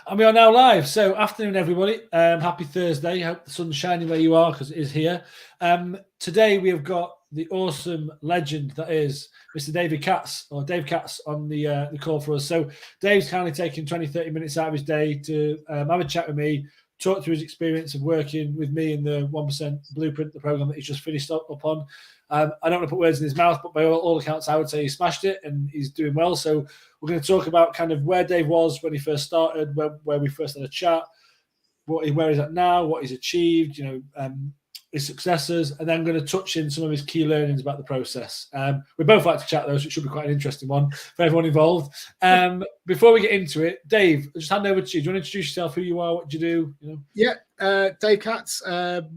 And we are now live. So, afternoon, everybody. Happy Thursday. Hope the sun's shining where you are, because it is here. Today, we have got the awesome legend that is Mr. Dave Katz, on the call for us. So, Dave's kindly taking 20, 30 minutes out of his day to have a chat with me, talk through his experience of working with me in the 1% Blueprint, the program that he's just finished up on. I don't want to put words in his mouth, but by all accounts, I would say he smashed it and he's doing well. So we're going to talk about kind of where Dave was when he first started, where we first had a chat, where he's at now, what he's achieved, his successors, and then I'm going to touch in some of his key learnings about the process. We both like to chat, though, so it should be quite an interesting one for everyone involved. Before we get into it, Dave, I'll just hand over to you. Do you want to introduce yourself, who you are, what do you do? Yeah, Dave Katz,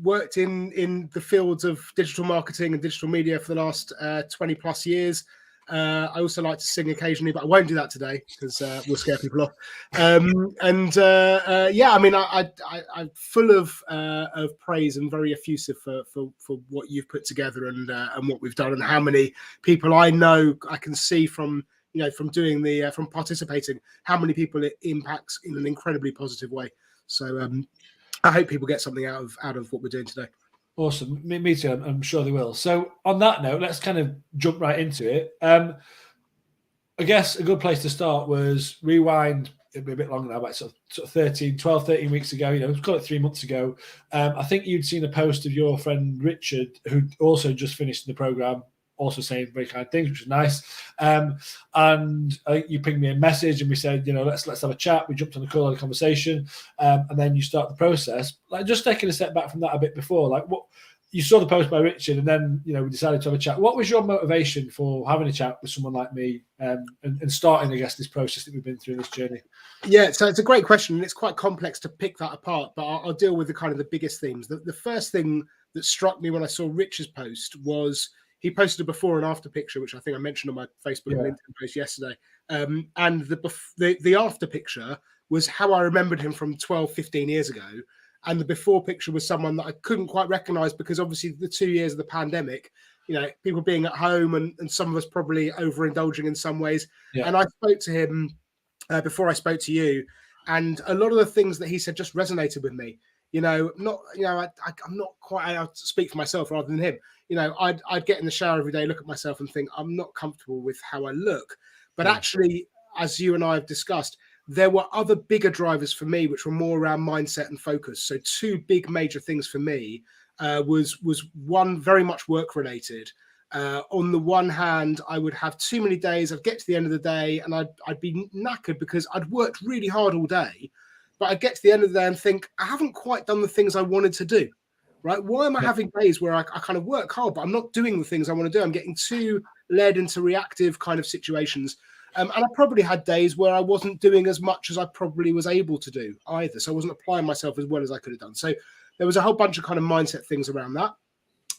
worked in the fields of digital marketing and digital media for the last 20 plus years. I also like to sing occasionally, but I won't do that today because we'll scare people off. I'm full of praise and very effusive for what you've put together and what we've done, and how many people I know I can see from doing from participating, how many people it impacts in an incredibly positive way. So I hope people get something out of what we're doing today. Awesome. Me too. I'm sure they will. So on that note, let's kind of jump right into it. I guess a good place to start was rewind. It'd be a bit longer now, but sort of 12, 13 weeks ago, let's call it 3 months ago. I think you'd seen a post of your friend Richard, who also just finished the program, also saying very kind things, which is nice. And I think you pinged me a message and we said, let's have a chat. We jumped on the call, had a conversation, and then you start the process. Like, just taking a step back from that a bit before, like, what you saw the post by Richard, and then we decided to have a chat. What was your motivation for having a chat with someone like me, and starting, I guess, this process that we've been through, this journey? Yeah, so it's a great question, and it's quite complex to pick that apart, but I'll deal with the biggest themes. The first thing that struck me when I saw Richard's post was he posted a before and after picture, which I think I mentioned on my Facebook and LinkedIn post yesterday. And the after picture was how I remembered him from 12, 15 years ago. And the before picture was someone that I couldn't quite recognize, because obviously the 2 years of the pandemic, people being at home and some of us probably overindulging in some ways. Yeah. And I spoke to him before I spoke to you, and a lot of the things that he said just resonated with me. I'm not quite, I'll speak for myself rather than him. I'd get in the shower every day, look at myself and think, I'm not comfortable with how I look. But actually, as you and I have discussed, there were other bigger drivers for me, which were more around mindset and focus. So two big major things for me was one, very much work related. On the one hand, I would have too many days. I'd get to the end of the day and I'd be knackered because I'd worked really hard all day. But I'd get to the end of the day and think, I haven't quite done the things I wanted to do. Right? Why am I having days where I kind of work hard, but I'm not doing the things I want to do? I'm getting too led into reactive kind of situations. And I probably had days where I wasn't doing as much as I probably was able to do either. So I wasn't applying myself as well as I could have done. So there was a whole bunch of kind of mindset things around that.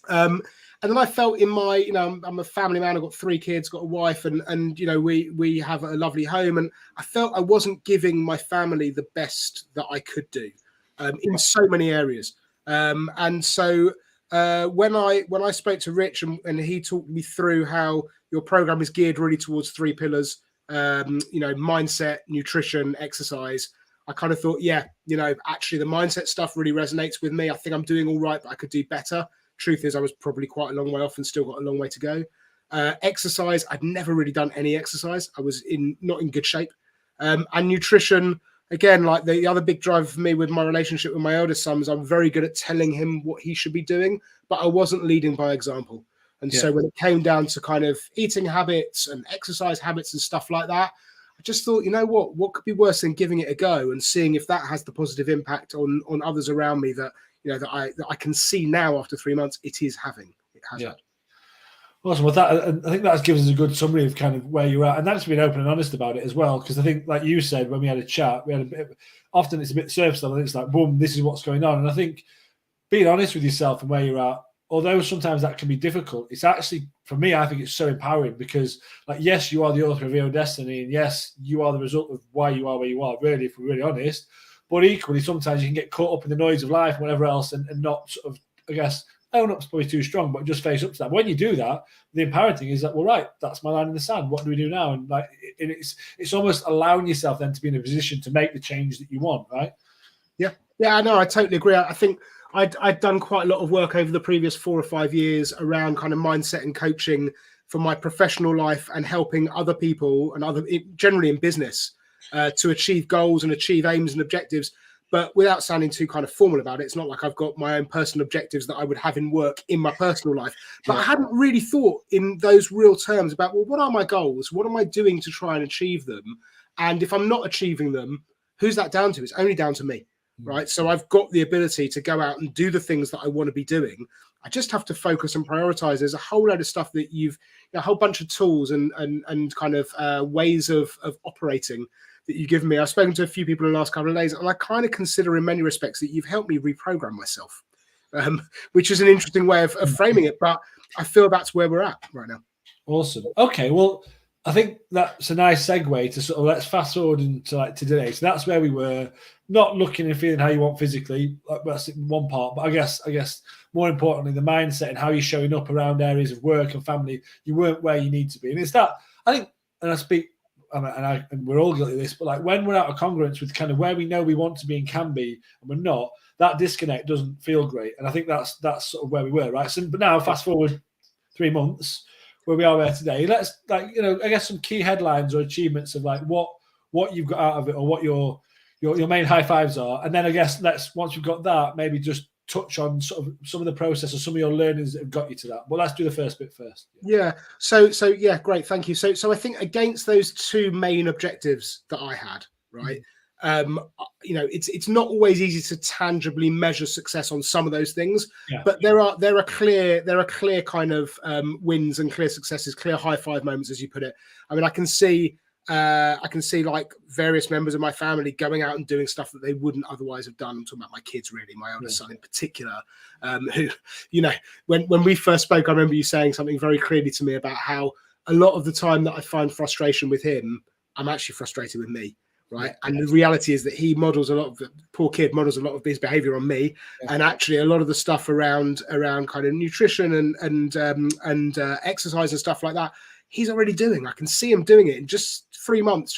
And then I felt in my, I'm a family man. I've got 3 kids, got a wife, and we have a lovely home. And I felt I wasn't giving my family the best that I could do in so many areas. And so when I spoke to Rich and he talked me through how your program is geared really towards 3 pillars, mindset, nutrition, exercise, I kind of thought, actually the mindset stuff really resonates with me. I think I'm doing all right, but I could do better. Truth is, I was probably quite a long way off and still got a long way to go. Exercise, I'd never really done any exercise. I was not in good shape. And nutrition, again, like the other big driver for me with my relationship with my eldest son was I'm very good at telling him what he should be doing, but I wasn't leading by example. And so when it came down to kind of eating habits and exercise habits and stuff like that, I just thought, what could be worse than giving it a go and seeing if that has the positive impact on others around me that I can see now after 3 months it is having. It has. Yeah. Awesome. Well, I think that gives us a good summary of kind of where you're at, and that's been open and honest about it as well. Because I think, like you said, when we had a chat, we had a bit. Often it's a bit surface level. It's like, boom, this is what's going on. And I think being honest with yourself and where you're at, although sometimes that can be difficult, it's actually, for me, I think it's so empowering because, like, yes, you are the author of your own destiny, and yes, you are the result of why you are where you are. Really, if we're really honest. But equally, sometimes you can get caught up in the noise of life and whatever else, and not sort of, I guess, own up's probably too strong, but just face up to that. When you do that, the empowering thing is that, well, right, that's my line in the sand. What do we do now? And like, it's almost allowing yourself then to be in a position to make the change that you want, right? Yeah, I know. I totally agree. I think I'd done quite a lot of work over the previous 4 or 5 years around kind of mindset and coaching for my professional life and helping other people and generally in business to achieve goals and achieve aims and objectives. But without sounding too kind of formal about it, it's not like I've got my own personal objectives that I would have in work in my personal life. But I hadn't really thought in those real terms about, well, what are my goals? What am I doing to try and achieve them? And if I'm not achieving them, who's that down to? It's only down to me. Right. So I've got the ability to go out and do the things that I want to be doing. I just have to focus and prioritize. There's a whole load of stuff that a whole bunch of tools and kind of ways of operating that you've given me. I've spoken to a few people in the last couple of days, and I kind of consider in many respects that you've helped me reprogram myself, which is an interesting way of framing it. But I feel that's where we're at right now. Awesome. Okay. Well, I think that's a nice segue to sort of let's fast forward into like today. So that's where we were, not looking and feeling how you want physically. That's one part, but I guess more importantly, the mindset and how you're showing up around areas of work and family. You weren't where you need to be, and it's that I think. And I speak, and we're all guilty of this, but like when we're out of congruence with kind of where we know we want to be and can be, and we're not, that disconnect doesn't feel great. And I think that's sort of where we were, right? So, but now fast forward 3 months. Where we are there today, let's I guess some key headlines or achievements of like what you've got out of it or what your main high fives are, and then I guess once we've got that, maybe just touch on sort of some of the process or some of your learnings that have got you to that. But let's do the first bit first. Yeah. So yeah, great, thank you. So I think against those 2 main objectives that I had, right. It's not always easy to tangibly measure success on some of those things, but there are clear kind of wins and clear successes, clear high five moments, as you put it. I mean, I can see like various members of my family going out and doing stuff that they wouldn't otherwise have done. I'm talking about my kids, really, my eldest son in particular, who, when we first spoke, I remember you saying something very clearly to me about how a lot of the time that I find frustration with him, I'm actually frustrated with me. Right. And the reality is that he models the poor kid models a lot of his behavior on me. And actually a lot of the stuff around kind of nutrition and exercise and stuff like that, he's already doing. I can see him doing it in just 3 months.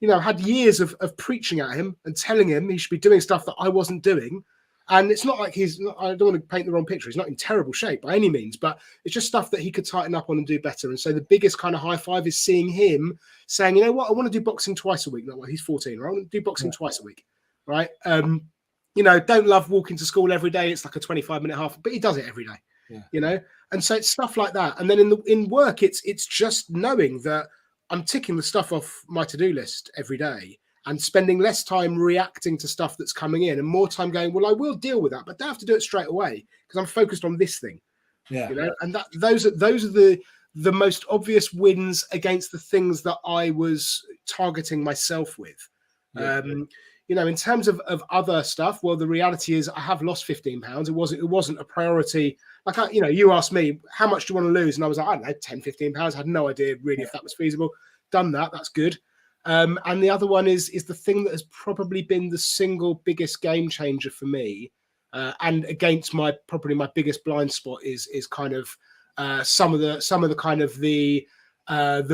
Had years of preaching at him and telling him he should be doing stuff that I wasn't doing. And it's not like I don't want to paint the wrong picture. He's not in terrible shape by any means, but it's just stuff that he could tighten up on and do better. And so the biggest kind of high five is seeing him saying, you know what, I want to do boxing twice a week. Not well, he's 14, right? I want to do boxing twice a week, right? Don't love walking to school every day. It's like a 25-minute half, but he does it every day, And so it's stuff like that. And then in work, it's just knowing that I'm ticking the stuff off my to-do list every day. And spending less time reacting to stuff that's coming in and more time going, well, I will deal with that, but don't have to do it straight away because I'm focused on this thing. And those are the most obvious wins against the things that I was targeting myself with. In terms of other stuff, well, the reality is I have lost 15 pounds. It wasn't a priority. Like, you asked me, how much do you want to lose? And I was like, I don't know, 10, 15 pounds. I had no idea really if that was feasible. Done that. That's good. And the other one is the thing that has probably been the single biggest game changer for me, and against my biggest blind spot is kind of some of the kind of the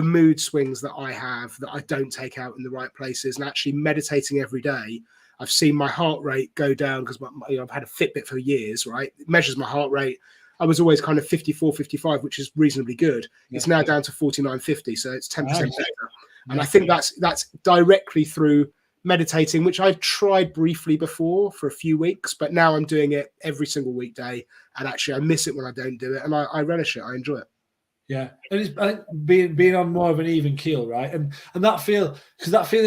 mood swings that I have that I don't take out in the right places. And actually meditating every day, I've seen my heart rate go down because I've had a Fitbit for years, right? It measures my heart rate. I was always kind of 54, 55, which is reasonably good. It's now down to 49, 50, so it's 10% better. And I think that's directly through meditating, which I've tried briefly before for a few weeks, but now I'm doing it every single weekday. And actually, I miss it when I don't do it, and I relish it. I enjoy it. Yeah, and I think being on more of an even keel, right? And that feeling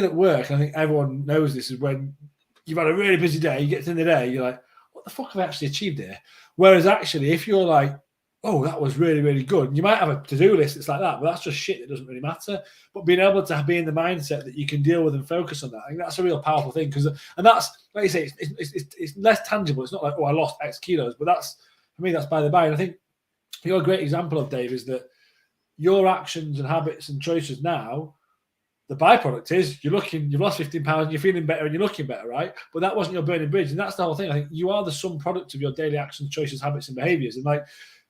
at work, I think everyone knows this, is when you've had a really busy day, you get to the end of the day, you're like, what the fuck have I actually achieved here? Whereas actually, if you're like, oh, that was really, really good. You might have a to-do list that's like that, but that's just shit that doesn't really matter. But being able to be in the mindset that you can deal with and focus on that, I think that's a real powerful thing. And that's, like you say, it's less tangible. It's not like, oh, I lost X kilos, but for me, that's by the by. And I think you're a great example of, Dave, is that your actions and habits and choices now, the byproduct is you've lost 15 pounds, you're feeling better and you're looking better, right? But that wasn't your burning bridge. And that's the whole thing. I think you are the sum product of your daily actions, choices, habits, and behaviors. And like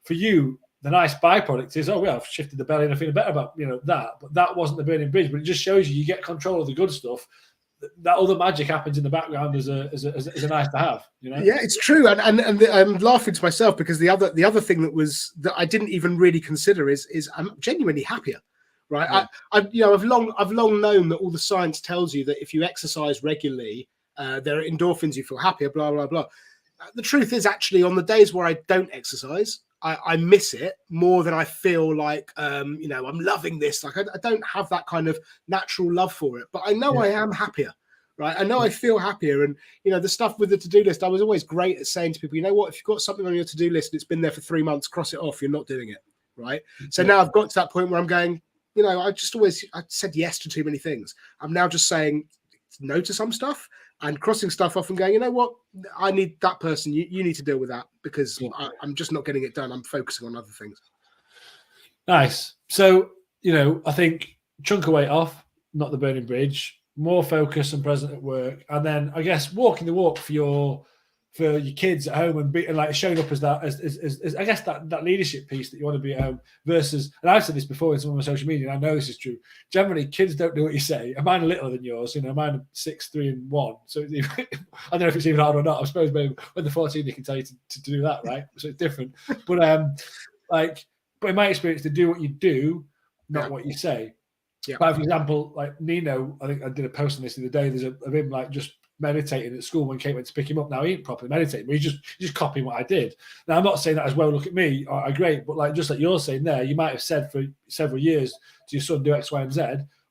for you, the nice byproduct is, oh, well, I've shifted the belly and I'm feeling better about, that. But that wasn't the burning bridge. But it just shows you get control of the good stuff. That other magic happens in the background as a nice to have, Yeah, it's true, and I'm laughing to myself because the other thing that I didn't even really consider is I'm genuinely happier, right? Yeah. I've long known that all the science tells you that if you exercise regularly, there are endorphins, you feel happier, blah blah blah. The truth is, actually, on the days where I don't exercise, I miss it more than I feel like, I'm loving this. Like I don't have that kind of natural love for it, but I know I am happier, right? I know I feel happier. And, the stuff with the to-do list, I was always great at saying to people, you know what, if you've got something on your to-do list and it's been there for 3 months, cross it off. You're not doing it, right? So now I've got to that point where I'm going, I said yes to too many things. I'm now just saying no to some stuff and crossing stuff off and going, you know what, I need that person. You need to deal with that because I'm just not getting it done. I'm focusing on other things. Nice. So, I think chunk of weight off, not the burning bridge, more focus and present at work. And then I guess walking the walk for your kids at home and like showing up as that, as I guess that leadership piece that you want to be at home versus, and I've said this before in some of my social media, and I know this is true. Generally, kids don't do what you say. And mine are littler than yours. Mine are 6, 3, and 1. So I don't know if it's even hard or not. I suppose maybe when they're 14, they can tell you to do that, right? So it's different. But but in my experience, to do what you do, not what you say. Yeah. But for example, like Nino, I think I did a post on this the other day. There's of him like just meditating at school when Kate went to pick him up. Now he ain't properly meditating, but he's just copying what I did. Now I'm not saying that as well. Look at me, great, but like just like you're saying there, you might have said for several years to your son do X, Y, and Z.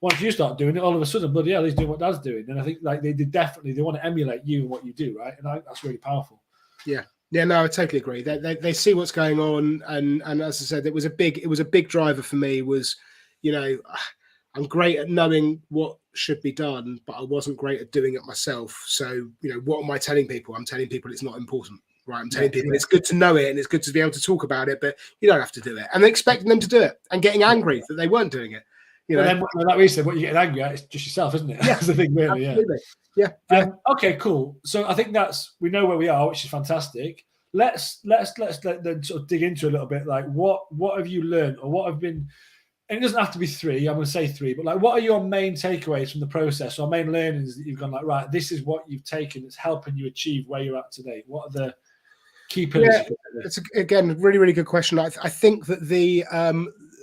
Once you start doing it, all of a sudden, bloody hell, he's doing what Dad's doing. And I think like they want to emulate you and what you do, right? And I think that's really powerful. Yeah. Yeah, no, I totally agree. They see what's going on, and as I said, it was a big driver for me. Was I'm great at knowing what should be done, but I wasn't great at doing it myself. So, what am I telling people? I'm telling people it's not important, right? I'm telling people it's good to know it and it's good to be able to talk about it, but you don't have to do it. And expecting them to do it and getting angry that they weren't doing it. Then, like we said, what you're getting angry at is just yourself, isn't it? Yeah, that's the thing, really. Absolutely. Yeah. Okay, cool. So I think we know where we are, which is fantastic. Let's then sort of dig into a little bit. Like, what have you learned, or what have been? And it doesn't have to be 3. I'm going to say 3, but like, what are your main takeaways from the process, or main learnings that you've gone like, right, this is what you've taken that's helping you achieve where you're at today? What are the key pillars? Yeah, it's again really, really good question. I think that the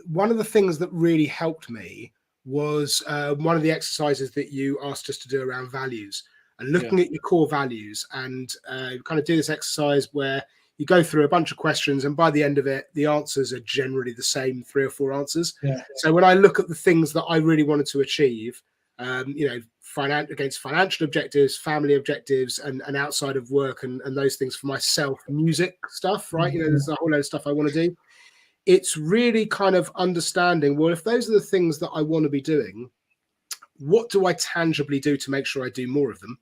one of the things that really helped me was one of the exercises that you asked us to do around values and looking at your core values, and kind of do this exercise where you go through a bunch of questions, and by the end of it, the answers are generally the same 3 or 4 answers. Yeah. So when I look at the things that I really wanted to achieve, against financial objectives, family objectives, and outside of work and those things for myself, music stuff, right? There's a whole load of stuff I want to do. It's really kind of understanding, well, if those are the things that I want to be doing, what do I tangibly do to make sure I do more of them?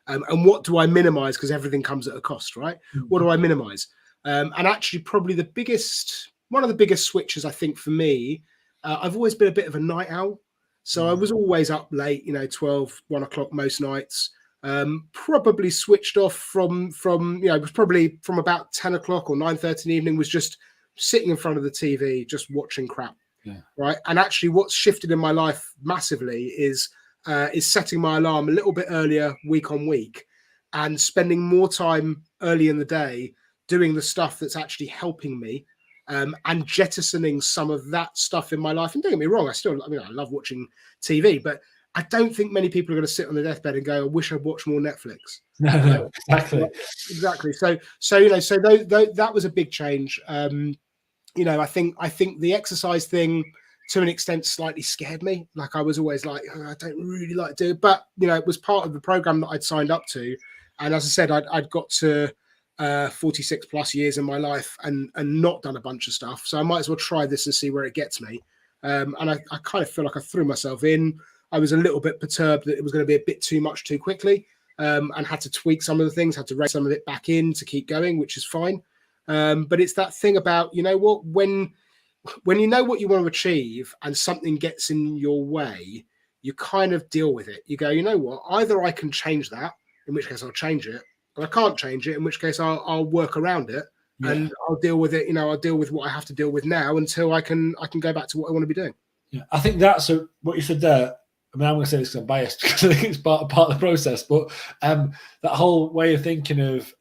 And what do I minimize? Because everything comes at a cost, right? Mm-hmm. What do I minimize? And actually, probably one of the biggest switches, I think, for me, I've always been a bit of a night owl. So I was always up late, 12, 1 o'clock most nights. Probably switched off from it was probably from about 10 o'clock or 9:30 in the evening, was just sitting in front of the TV, just watching crap, right? And actually, what's shifted in my life massively is setting my alarm a little bit earlier week on week and spending more time early in the day doing the stuff that's actually helping me, and jettisoning some of that stuff in my life. And don't get me wrong, I love watching TV, but I don't think many people are going to sit on their deathbed and go, I wish I'd watched more Netflix. No, exactly. Exactly. So that was a big change. I think the exercise thing, to an extent, slightly scared me. Like I was always like, I don't really like to do it. But, it was part of the program that I'd signed up to. And as I said, I'd got to 46 plus years in my life and not done a bunch of stuff. So I might as well try this and see where it gets me. And I kind of feel like I threw myself in. I was a little bit perturbed that it was going to be a bit too much too quickly, and had to tweak some of the things, had to raise some of it back in to keep going, which is fine. But it's that thing about, when you know what you want to achieve and something gets in your way, you kind of deal with it. You go, you know what? Either I can change that, in which case I'll change it, or I can't change it, in which case I'll work around it, and I'll deal with it. I'll deal with what I have to deal with now until I can go back to what I want to be doing. Yeah, I think that's what you said there. I mean, I'm going to say this because I'm biased because I think it's part of the process. But that whole way of thinking of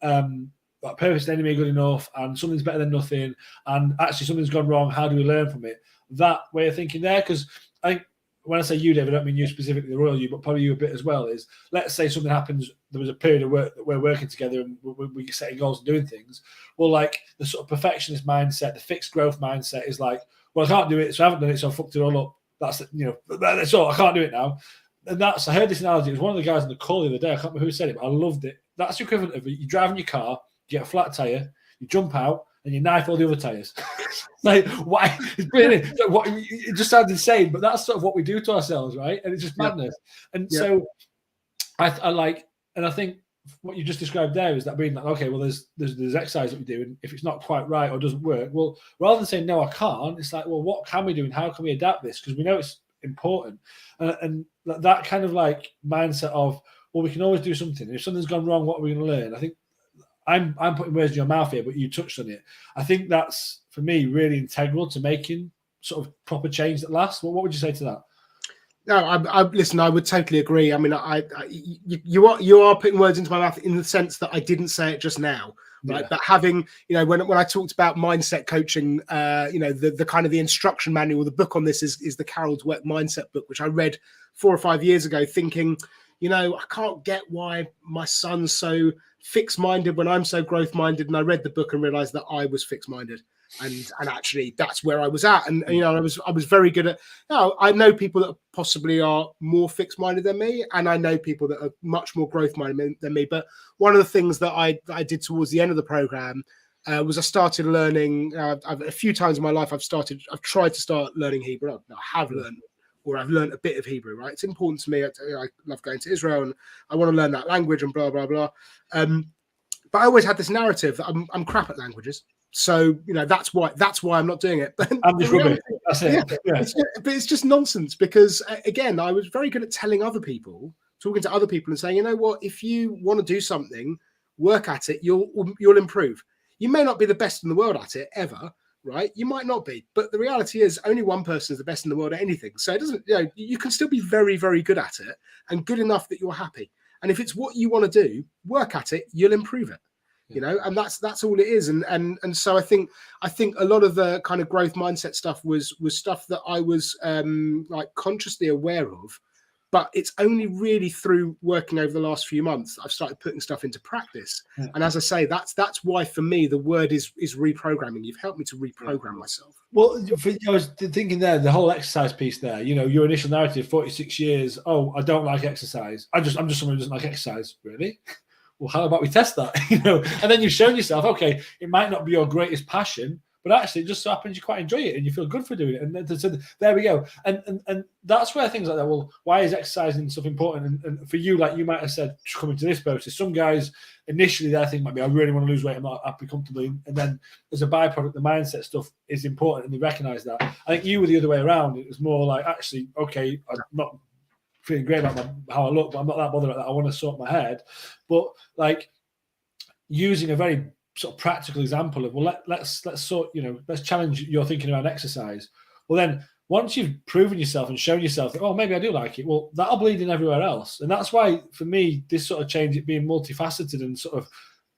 like perfect enemy good enough, and something's better than nothing, and actually something's gone wrong. How do we learn from it? That way of thinking there, because I think when I say you, Dave, I don't mean you specifically, the royal you, but probably you a bit as well. Is let's say something happens. There was a period of work that we're working together and we're setting goals and doing things. Well, like the sort of perfectionist mindset, the fixed growth mindset is like, well, I can't do it, so I haven't done it, so I fucked it all up. That's all. I can't do it now. And I heard this analogy. It was one of the guys on the call the other day. I can't remember who said it, but I loved it. That's the equivalent of you driving your car, you get a flat tire, you jump out, and you knife all the other tires. Like, why? It's brilliant. It just sounds insane, but that's sort of what we do to ourselves, right? And it's just madness. And so I like, and I think what you just described there is that being like, okay, well, there's exercise that we do, and if it's not quite right or doesn't work, well, rather than saying no, I can't, it's like, well, what can we do and how can we adapt this? Because we know it's important, and that kind of like mindset of, well, we can always do something. And if something's gone wrong, what are we going to learn? I think I'm putting words in your mouth here, but you touched on it. I think that's for me really integral to making sort of proper change that lasts. Well, what would you say to that? No, listen. I would totally agree. I mean, you are putting words into my mouth in the sense that I didn't say it just now, right? But having, when I talked about mindset coaching, the kind of the instruction manual, the book on this is the Carol Dweck mindset book, which I read 4 or 5 years ago, thinking, I can't get why my son's so fixed-minded when I'm so growth-minded. And I read the book and realized that I was fixed-minded. And actually that's where I was at. And I was very good at, I know people that possibly are more fixed-minded than me, and I know people that are much more growth-minded than me. But one of the things that I did towards the end of the program was I started learning, a few times in my life I've tried to start learning Hebrew. I have learned, or I've learned a bit of Hebrew, right? It's important to me. I love going to Israel and I want to learn that language and blah, blah, blah. But I always had this narrative that I'm crap at languages. So that's why I'm not doing it. But I'm just rubbish. That's it. Yeah. But it's just nonsense, because again, I was very good at telling other people, talking to other people, and saying, you know what, if you want to do something, work at it, you'll improve. You may not be the best in the world at it ever, right? You might not be, but the reality is only one person is the best in the world at anything. So it doesn't. You can still be very, very good at it, and good enough that you're happy. And if it's what you want to do, work at it, you'll improve it. And that's all it is. And so I think a lot of the kind of growth mindset stuff was stuff that I was like consciously aware of, but it's only really through working over the last few months I've started putting stuff into practice. Yeah. And as I say, that's why for me the word is reprogramming. You've helped me to reprogram myself. Well, I was thinking there, the whole exercise piece there, your initial narrative, 46 years, oh, I don't like exercise. I'm just someone who doesn't like exercise, really? Well, how about we test that? And then you've shown yourself, okay, it might not be your greatest passion, but actually it just so happens you quite enjoy it and you feel good for doing it. And so there we go. And that's where things like that, well, why is exercising and stuff important? And for you, like you might have said, coming to this process, some guys initially their thing might be, I really want to lose weight, I'm not happy comfortably. And then as a byproduct, the mindset stuff is important and they recognize that. I think you were the other way around. It was more like, actually, okay, I'm not feeling great about how I look, but I'm not that bothered about that. I want to sort my head. But like using a very sort of practical example of, well, let's sort, let's challenge your thinking around exercise. Well, then once you've proven yourself and shown yourself that, oh, maybe I do like it, well, that'll bleed in everywhere else. And that's why for me, this sort of change, it being multifaceted and sort of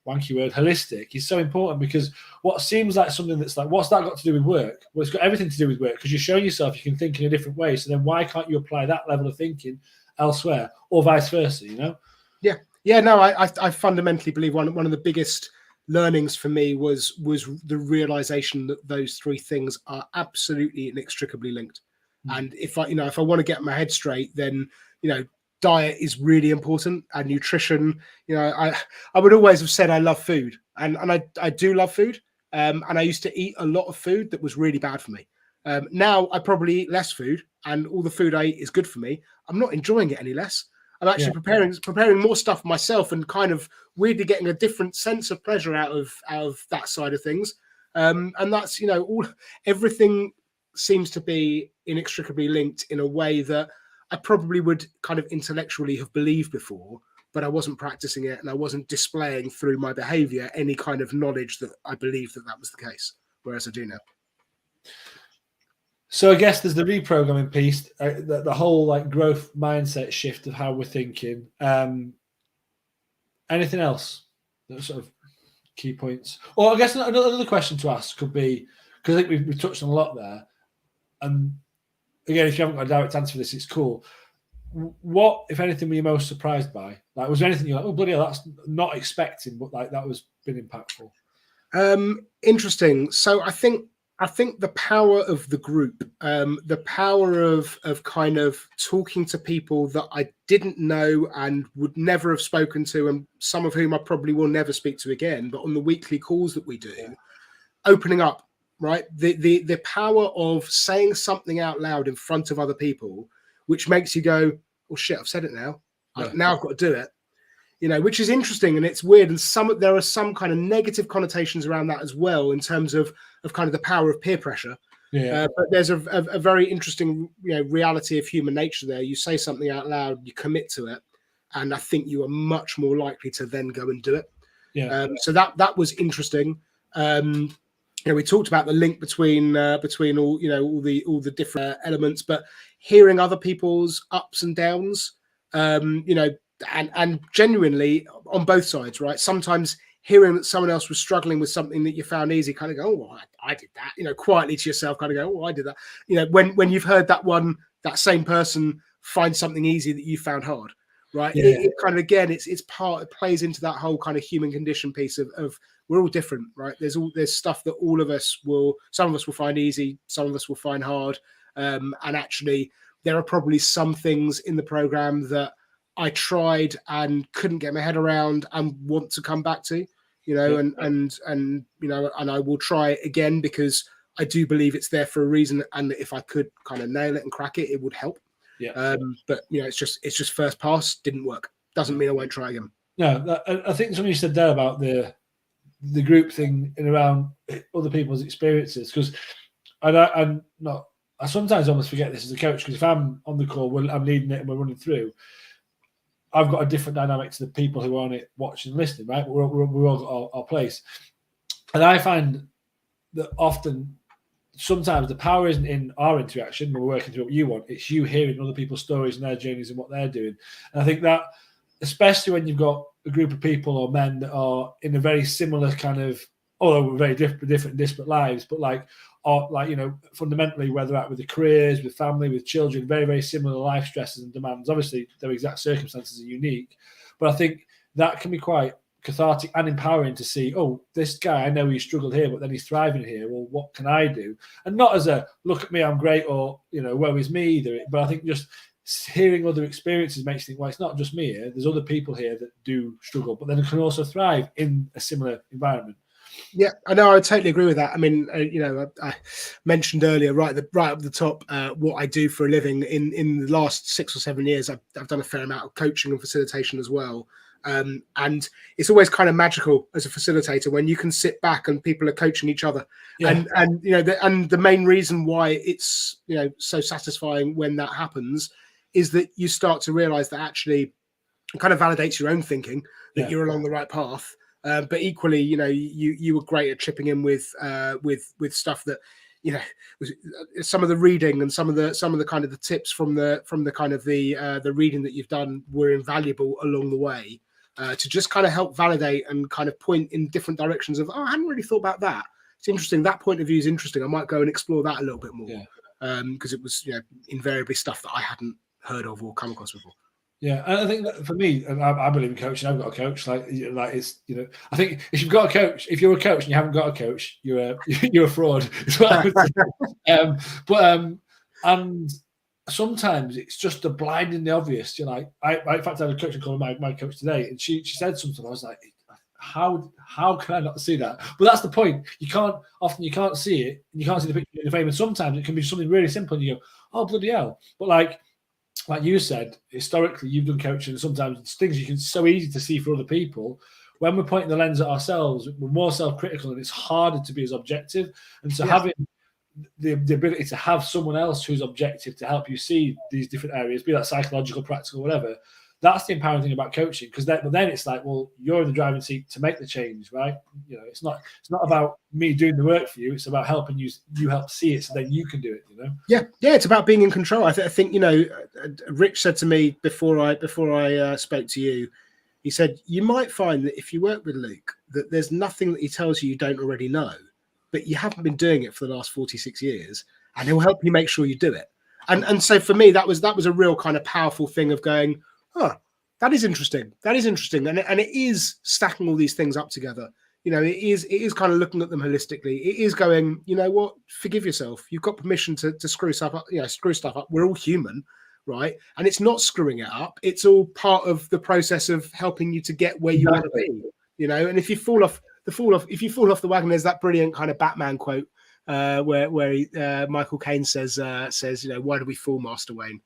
wanky word, holistic, is so important, because what seems like something that's like, what's that got to do with work? Well, it's got everything to do with work, because you're showing yourself you can think in a different way. So then why can't you apply that level of thinking elsewhere, or vice versa, Yeah, no, I fundamentally believe one of the biggest learnings for me was the realization that those three things are absolutely inextricably linked. And if I want to get my head straight, then diet is really important, and nutrition. I would always have said I love food, and I do love food, and I used to eat a lot of food that was really bad for me. Now I probably eat less food, and all the food I eat is good for me. I'm not enjoying it any less. I'm actually preparing more stuff myself, and kind of weirdly getting a different sense of pleasure out of that side of things. And that's everything seems to be inextricably linked in a way that I probably would kind of intellectually have believed before, but I wasn't practicing it and I wasn't displaying through my behavior any kind of knowledge that I believed that was the case, whereas I do now. So I guess there's the reprogramming piece, the whole like growth mindset shift of how we're thinking. Anything else? That sort of key points. Or I guess another question to ask could be, because I think we've touched on a lot there. And again, if you haven't got a direct answer for this, it's cool. What, if anything, were you most surprised by? Like, was there anything you're like, oh bloody hell, that's not expecting, but like that was been impactful? Interesting. So I think the power of the group, the power of kind of talking to people that I didn't know and would never have spoken to, and some of whom I probably will never speak to again, but on the weekly calls that we do, opening up, right? The power of saying something out loud in front of other people, which makes you go, oh shit, I've said it now. Now I've got to do it. You know, which is interesting and it's weird. And there are some kind of negative connotations around that as well, in terms of kind of the power of peer pressure. Yeah. But there's a very interesting, reality of human nature there. You say something out loud, you commit to it, and I think you are much more likely to then go and do it. Yeah. So that was interesting. We talked about the link between all the different elements, but hearing other people's ups and downs, and genuinely on both sides, right? Sometimes hearing that someone else was struggling with something that you found easy, kind of go, oh, well, I did that, quietly to yourself, kind of go, oh, I did that. When you've heard that same person find something easy that you found hard, right? Yeah. It kind of, again, it plays into that whole kind of human condition piece of we're all different, right? There's stuff that some of us will find easy, some of us will find hard. And actually there are probably some things in the program that I tried and couldn't get my head around and want to come back to, and I will try it again because I do believe it's there for a reason. And if I could kind of nail it and crack it, it would help. Yeah. But it's just first pass didn't work. Doesn't mean I won't try again. No, I think something you said there about the group thing and around other people's experiences, because I sometimes almost forget this as a coach, because if I'm on the call, I'm leading it and we're running through, I've got a different dynamic to the people who are on it watching and listening, right? We're all got our place. And I find that often, sometimes the power isn't in our interaction when we're working through what you want. It's you hearing other people's stories and their journeys and what they're doing. And I think that, especially when you've got a group of people or men that are in a very similar kind of, although we're very different disparate lives, but fundamentally, where they're at with their careers, with family, with children, very, very similar life stresses and demands. Obviously, their exact circumstances are unique, but I think that can be quite cathartic and empowering to see, oh, this guy, I know he struggled here, but then he's thriving here. Well, what can I do? And not as a look at me, I'm great, or woe is me either. But I think just hearing other experiences makes you think, well, it's not just me here. There's other people here that do struggle, but then can also thrive in a similar environment. Yeah, I know. I totally agree with that. I mean, I mentioned earlier, right up the top, what I do for a living. In the last 6 or 7 years, I've done a fair amount of coaching and facilitation as well. And it's always kind of magical as a facilitator when you can sit back and people are coaching each other. Yeah. And the main reason why it's so satisfying when that happens is that you start to realize that actually it kind of validates your own thinking that you're along the right path. But equally, you were great at chipping in with stuff that, some of the reading and some of the kind of the tips from the kind of the reading that you've done were invaluable along the way, to just kind of help validate and kind of point in different directions of, oh, I hadn't really thought about that. It's interesting. That point of view is interesting. I might go and explore that a little bit more, because it was invariably stuff that I hadn't heard of or come across before. Yeah, and I think that for me, I believe in coaching. I've got a coach. Like it's I think if you've got a coach, if you're a coach and you haven't got a coach, you're a fraud. Is what I would say. And sometimes it's just a blindingly obvious. I in fact I had a coaching call with my coach today, and she said something. I was like, how can I not see that? But that's the point. You can't see it, and you can't see the picture in the frame. And sometimes it can be something really simple, and you go, oh bloody hell! But like you said, historically, you've done coaching, and sometimes it's things you can so easy to see for other people. When we're pointing the lens at ourselves, we're more self-critical, and it's harder to be as objective. And so having the ability to have someone else who's objective to help you see these different areas, be that psychological, practical, whatever. That's the empowering thing about coaching, because then it's like, well, you're in the driving seat to make the change, right? You know, it's not about me doing the work for you. It's about helping you help see it so then you can do it, you know? Yeah. It's about being in control. I think, you know, Rich said to me before I spoke to you, he said, you might find that if you work with Luke, that there's nothing that he tells you don't already know, but you haven't been doing it for the last 46 years, and he'll help you make sure you do it. And so for me, that was a real kind of powerful thing of going, oh, that is interesting. That is interesting. And it is stacking all these things up together. You know, it is kind of looking at them holistically. It is going, you know what, forgive yourself. You've got permission to screw stuff up, screw stuff up. We're all human, right? And it's not screwing it up. It's all part of the process of helping you to get where you want to be, you know. And if you fall off the wagon, there's that brilliant kind of Batman quote where Michael Caine says, you know, why do we fall, Master Wayne?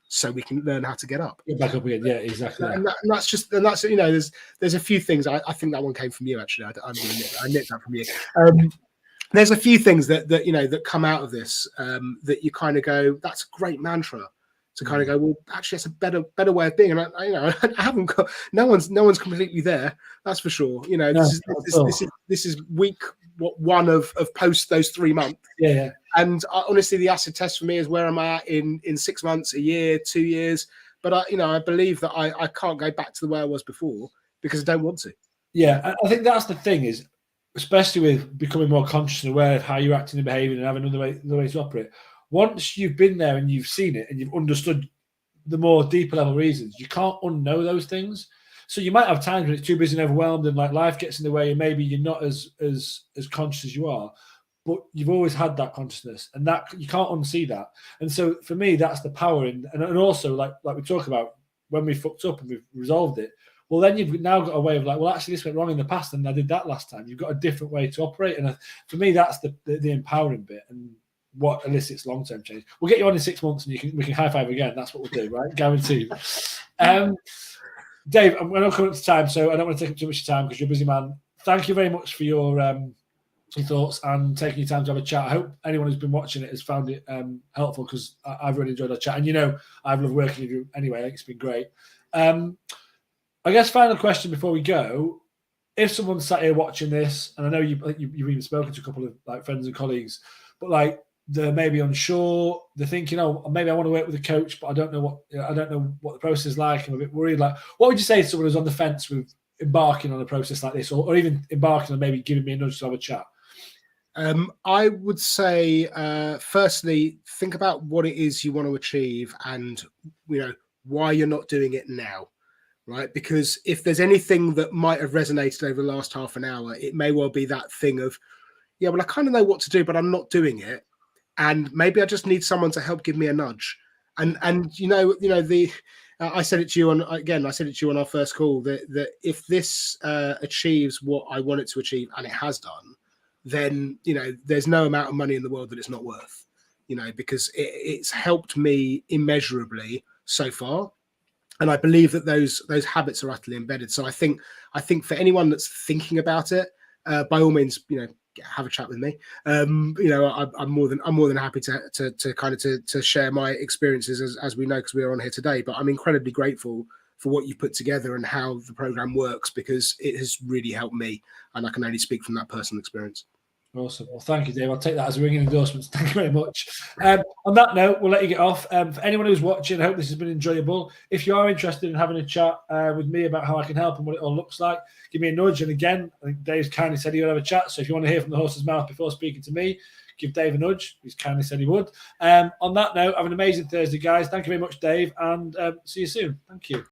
So we can learn how to get up. Get back up again. Yeah, exactly. And that's you know, there's a few things. I think that one came from you, actually. I nicked that from you. There's a few things that you know that come out of this that you kind of go, that's a great mantra. To kind of go, well, actually, that's a better way of being. And I haven't got no one's completely there. That's for sure. You know, this is week one of post those 3 months. Yeah. And honestly, the acid test for me is where am I at in 6 months, a year, 2 years. But I believe that I can't go back to the way I was before because I don't want to. Yeah, I think that's the thing is, especially with becoming more conscious and aware of how you're acting and behaving and having another way to operate. Once you've been there and you've seen it and you've understood the more deeper level reasons, you can't unknow those things. So you might have times when it's too busy and overwhelmed and like life gets in the way and maybe you're not as conscious as you are, but you've always had that consciousness and that you can't unsee that. And so for me, that's the power in, and also like we talk about when we fucked up and we've resolved it. Well, then you've now got a way of like, well, actually this went wrong in the past and I did that last time. You've got a different way to operate. And for me, that's the empowering bit and what elicits long-term change. We'll get you on in 6 months and we can high five again. That's what we'll do, right? Guaranteed. Dave, I'm going to come up to time, so I don't want to take up too much time because you're a busy man. Thank you very much for your thoughts and taking your time to have a chat. I hope anyone who's been watching it has found it helpful because I've really enjoyed our chat. And, you know, I've loved working with you anyway. I think it's been great. I guess final question before we go. If someone's sat here watching this, and I know you've even spoken to a couple of like friends and colleagues, but like they're maybe unsure, they're thinking, oh, maybe I want to work with a coach, but I don't know what the process is like. I'm a bit worried. Like, what would you say to someone who's on the fence with embarking on a process like this, or even embarking on maybe giving me a nudge to have a chat? I would say, firstly, think about what it is you want to achieve and, you know, why you're not doing it now, right? Because if there's anything that might have resonated over the last half an hour, it may well be that thing of, yeah, well, I kind of know what to do, but I'm not doing it. And maybe I just need someone to help give me a nudge. And I said it to you on our first call that if this achieves what I want it to achieve, and it has done, then, you know, there's no amount of money in the world that it's not worth, you know, because it's helped me immeasurably so far. And I believe that those habits are utterly embedded. So I think for anyone that's thinking about it, by all means, you know, have a chat with me. You know, I'm more than happy to share my experiences as we know, because we are on here today. But I'm incredibly grateful for what you put together and how the program works, because it has really helped me, and I can only speak from that personal experience. Awesome. Well, thank you, Dave. I'll take that as a ringing endorsement. Thank you very much. On that note, we'll let you get off. For anyone who's watching, I hope this has been enjoyable. If you are interested in having a chat with me about how I can help and what it all looks like, give me a nudge. And again, I think Dave's kindly said he would have a chat. So if you want to hear from the horse's mouth before speaking to me, give Dave a nudge. He's kindly said he would. On that note, have an amazing Thursday, guys. Thank you very much, Dave, and see you soon. Thank you.